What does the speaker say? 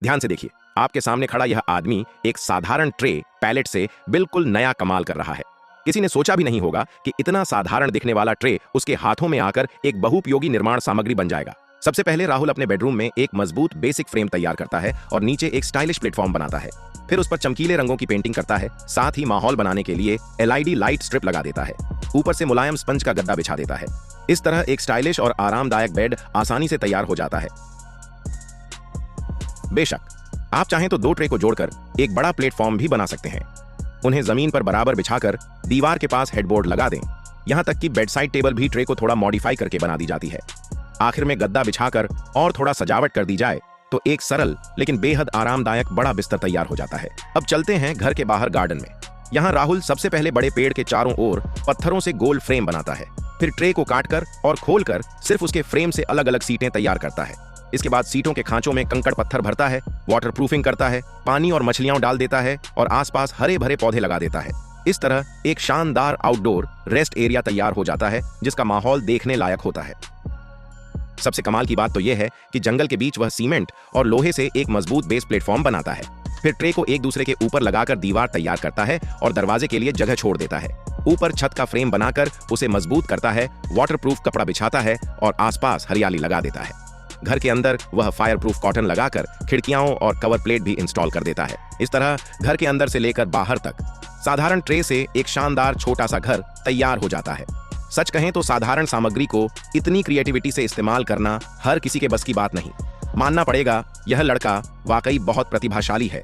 ध्यान से देखिए, आपके सामने खड़ा यह आदमी एक साधारण ट्रे पैलेट से बिल्कुल नया कमाल कर रहा है। किसी ने सोचा भी नहीं होगा कि इतना साधारण दिखने वाला ट्रे उसके हाथों में आकर एक बहुउपयोगी निर्माण सामग्री बन जाएगा। सबसे पहले राहुल अपने बेडरूम में एक मजबूत बेसिक फ्रेम तैयार करता है और नीचे एक स्टाइलिश प्लेटफॉर्म बनाता है। फिर उस पर चमकीले रंगों की पेंटिंग करता है, साथ ही माहौल बनाने के लिए एलईडी लाइट स्ट्रिप लगा देता है। ऊपर से मुलायम स्पंज का गद्दा बिछा देता है। इस तरह एक स्टाइलिश और आरामदायक बेड आसानी से तैयार हो जाता है। बेशक आप चाहें तो दो ट्रे को जोड़कर एक बड़ा प्लेटफॉर्म भी बना सकते हैं। उन्हें जमीन पर बराबर बिछाकर दीवार के पास हेडबोर्ड लगा दें। यहां तक कि बेड साइड टेबल भी ट्रे को थोड़ा मॉडिफाई करके बना दी जाती है। आखिर में गद्दा बिछाकर और थोड़ा सजावट कर दी जाए तो एक सरल लेकिन बेहद आरामदायक बड़ा बिस्तर तैयार हो जाता है। अब चलते हैं घर के बाहर गार्डन में। यहाँ राहुल सबसे पहले बड़े पेड़ के चारों ओर पत्थरों से गोल फ्रेम बनाता है। फिर ट्रे को काटकर और खोलकर सिर्फ उसके फ्रेम से अलग अलग सीटें तैयार करता है। इसके बाद सीटों के खांचों में कंकड़ पत्थर भरता है, वाटर प्रूफिंग करता है, पानी और मछलियां डाल देता है और आसपास हरे भरे पौधे लगा देता है। इस तरह एक शानदार आउटडोर रेस्ट एरिया तैयार हो जाता है जिसका माहौल देखने लायक होता है। सबसे कमाल की बात तो यह है कि जंगल के बीच वह सीमेंट और लोहे से एक मजबूत बेस प्लेटफॉर्म बनाता है। फिर ट्रे को एक दूसरे के ऊपर लगाकर दीवार तैयार करता है और दरवाजे के लिए जगह छोड़ देता है। ऊपर छत का फ्रेम बनाकर उसे मजबूत करता है, वाटरप्रूफ कपड़ा बिछाता है और आसपास हरियाली लगा देता है। घर के अंदर वह फायर प्रूफ कॉटन लगाकर खिड़कियां और कवर प्लेट भी इंस्टॉल कर देता है। इस तरह घर के अंदर से लेकर बाहर तक साधारण ट्रे से एक शानदार छोटा सा घर तैयार हो जाता है। सच कहें तो साधारण सामग्री को इतनी क्रिएटिविटी से इस्तेमाल करना हर किसी के बस की बात नहीं। मानना पड़ेगा, यह लड़का वाकई बहुत प्रतिभाशाली है।